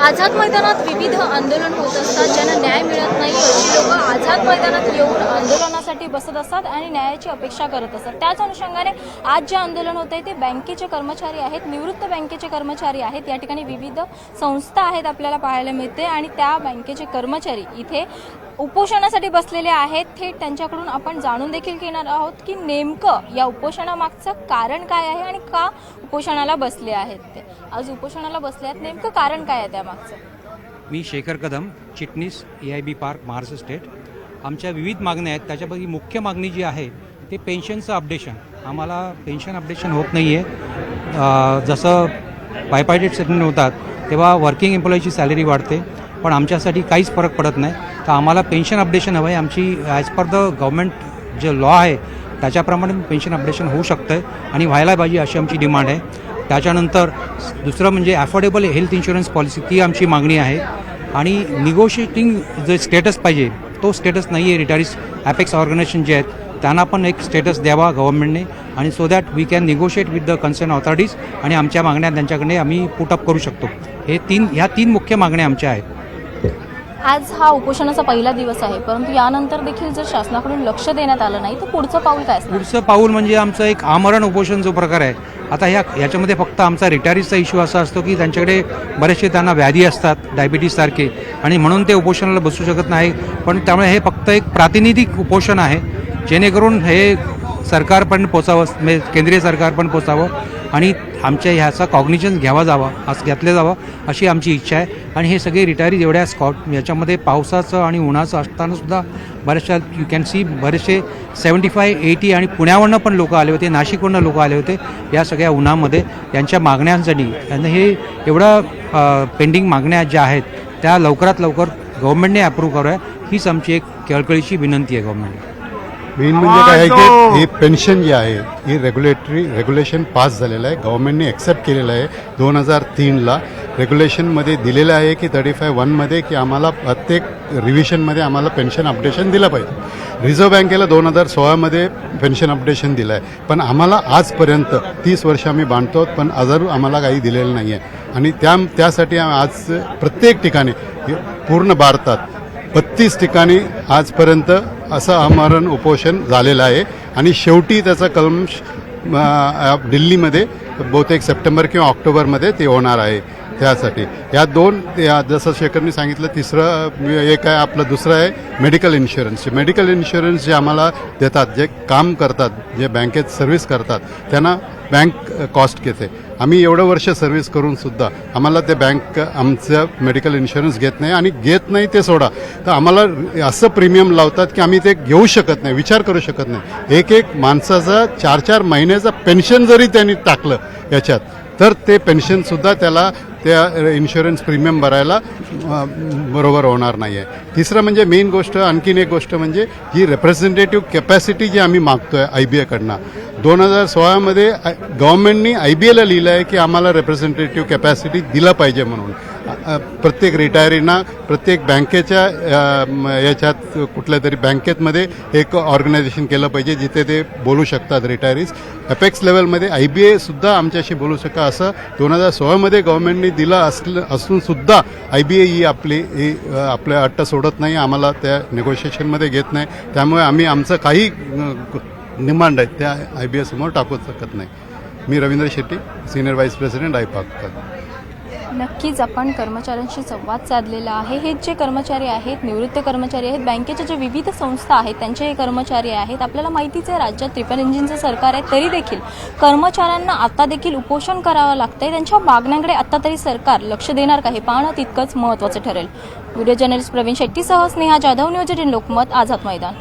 आझाद मैदानात विविध आंदोलन होत असतात. ज्यांना न्याय मिळत नाही अशी लोक आझाद मैदानात येऊन आंदोलनासाठी बसत असतात आणि न्यायाची अपेक्षा करत असतात. त्याच अनुषंगाने आज जे आंदोलन होत आहे ते बँकेचे कर्मचारी आहेत, निवृत्त बँकेचे कर्मचारी आहेत. या ठिकाणी विविध संस्था आहेत आपल्याला पाहायला मिळते आणि त्या बँकेचे कर्मचारी इथे उपोषणासाठी बसलेले आहेत. थेट त्यांच्याकडून आपण जाणून देखील घेणार आहोत की नेमकं या उपोषणामागचं कारण काय आहे आणि का उपोषणाला बसले आहेत. ते आज उपोषणाला बसले आहेत, नेमकं कारण काय आहे त्यामागचं? मी शेखर कदम, चिटणीस EIB पार्क महाराष्ट्र स्टेट. आमच्या विविध मागण्या आहेत. त्याच्यापैकी मुख्य मागणी जी आहे ते पेन्शनचं अपडेशन. आम्हाला पेन्शन अपडेशन होत नाही आहे. जसं बायपार्टेट सेटलमेंट होतात तेव्हा वर्किंग एम्प्लॉईची सॅलरी वाढते, पण आमच्यासाठी काहीच फरक पडत नाही. तर आम्हाला पेन्शन अपडेशन हवं आहे. आमची ॲज पर द गव्हर्मेंट जे लॉ आहे त्याच्याप्रमाणे पेन्शन अपडेशन होऊ शकतं आहे आणि व्हायला पाहिजे अशी आमची डिमांड आहे. त्याच्यानंतर दुसरं म्हणजे अफोर्डेबल हेल्थ इन्शुरन्स पॉलिसी, ती आमची मागणी आहे. आणि निगोशिएटिंग जे स्टेटस पाहिजे तो स्टेटस नाही आहे. रिटायरीज ॲपेक्स ऑर्गनायझेशन जे आहेत त्यांना पण एक स्टेटस द्यावा गव्हर्नमेंटने, आणि so that we can negotiate with the concern authorities आणि आमच्या मागण्या त्यांच्याकडे आम्ही पुटअप करू शकतो. ह्या तीन मुख्य मागण्या आमच्या आहेत. आज हा उपोषणाचा पहिला दिवस आहे, परंतु यानंतर देखील जर शासनाकडून लक्ष देण्यात आलं नाही तर पुढचं पाऊल काय असणार? पुढचं पाऊल म्हणजे आमचं एक आमरण उपोषण जो प्रकार आहे. आता याच्यामध्ये फक्त आमचा रिटायरीजचा इश्यू असा असतो की त्यांच्याकडे बरेचसे त्यांना व्याधी असतात, डायबिटीजसारखे, आणि म्हणून ते उपोषणाला बसू शकत नाही. पण त्यामुळे हे फक्त एक प्रातिनिधिक उपोषण आहे, जेणेकरून हे सरकारपर्यंत पोचावं, म्हणजे केंद्रीय सरकारपर्यंत पोचावं आणि आमच्या ह्याचा कॉग्निजन्स घेतलं जावं अशी आमची इच्छा आहे. आणि हे सगळे रिटायरीज एवढ्या याच्यामध्ये पावसाचं आणि उन्हाचं असतानासुद्धा बऱ्याचशा यू कॅन सी बरेचसे 75-80 आणि पुण्यावरनं पण लोक आले होते, नाशिकवरनं लोक आले होते या सगळ्या उन्हामध्ये यांच्या मागण्यांसाठी. आणि हे एवढं पेंडिंग मागण्या ज्या आहेत त्या लवकरात लवकर गव्हर्नमेंटने अप्रूव्ह कराव्या, हीच आमची एक कळकळीची विनंती आहे गव्हर्नमेंटला. मेन म्हणजे काय आहे की हे पेन्शन जे आहे हे रेग्युलेशन पास झालेलं आहे, गव्हर्नमेंटने ॲक्सेप्ट केलेलं आहे. 2003ला रेग्युलेशनमध्ये दिलेलं आहे की 35(1) की आम्हाला प्रत्येक रिव्हिजनमध्ये आम्हाला पेन्शन अपडेशन दिलं पाहिजे. रिझर्व्ह बँकेला 2016मध्ये पेन्शन अपडेशन दिलं आहे, पण आम्हाला आजपर्यंत 30 वर्ष आम्ही बांधतो, पण अजून आम्हाला काही दिलेलं नाही आहे. आणि त्यासाठी आज प्रत्येक ठिकाणी पूर्ण भारतात 32 ठिकाणी आजपर्यंत असं आमरण उपोषण झालेलं आहे. आणि शेवटी त्याचा कलश दिल्लीमध्ये बहुतेक सप्टेंबर किंवा ऑक्टोबरमध्ये ते होणार आहे. त्यासाठी जसं शेखरनी सांगितलं, तिसरं एक आहे आपलं, दुसरं आहे मेडिकल इन्शुरन्स. मेडिकल इन्शुरन्स जे आम्हाला देतात, जे काम करतात, जे बँकेत सर्व्हिस करतात, त्यांना बँक कॉस्ट घेते. आम्ही एवढं वर्ष सर्व्हिस करूनसुद्धा आम्हाला ते बँक आमचं मेडिकल इन्शुरन्स घेत नाही. आणि घेत नाही ते सोडा, तर आम्हाला असं प्रीमियम लावतात की आम्ही ते घेऊ शकत नाही, विचार करू शकत नाही. एक माणसाचा 4-4 महिन्याचं पेन्शन जरी त्यांनी टाकलं याच्यात, तर ते पेन्शनसुद्धा त्याला त्या इन्शुरन्स प्रीमियम भरायला बरोबर होणार नाही आहे. तिसरं म्हणजे मेन गोष्ट, आणखीन एक गोष्ट म्हणजे जी रिप्रेझेंटेटिव्ह कॅपॅसिटी जी आम्ही मागतो आहे IBAकडनं, 2016मध्ये गव्हर्नमेंटनी IBAला लिहिलं आहे की आम्हाला रिप्रेझेंटेटिव्ह कॅपॅसिटी दिलं पाहिजे म्हणून. प्रत्येक रिटायरींना प्रत्येक बँकेच्या याच्यात कुठल्या तरी बँकेतमध्ये एक ऑर्गनायझेशन केलं पाहिजे जिथे ते बोलू शकतात रिटायरीज. अपेक्स लेवलमध्ये IBAसुद्धा आमच्याशी बोलू शकता, असं 2016मध्ये गव्हर्नमेंटने दिलं असून सुद्धा IBA ही आपल्या अट्ट सोडत नाही, आम्हाला त्या नेगोशिएशनमध्ये घेत नाही. त्यामुळे आम्ही आमचं काही डिमांड आहेत त्या IBA समोर टाकू शकत नाही. मी Ravindra Shetty, senior vice president IPAC. नक्कीच आपण कर्मचाऱ्यांशी संवाद साधलेला आहे. हे जे कर्मचारी आहेत, निवृत्त कर्मचारी आहेत, बँकेच्या ज्या विविध संस्था आहेत त्यांचे हे कर्मचारी आहेत. आपल्याला माहितीच आहे राज्यात ट्रिपल इंजिनचं सरकार आहे, तरी देखील कर्मचाऱ्यांना आता देखील उपोषण करावं लागतंय. त्यांच्या मागण्यांकडे आता तरी सरकार लक्ष देणार का हे पाहणं तितकंच महत्त्वाचं ठरेल. व्हिडिओ जर्नलिस्ट प्रवीण शेट्टीसह स्नेहा जाधव, न्यूज 18 लोकमत, आझाद मैदान.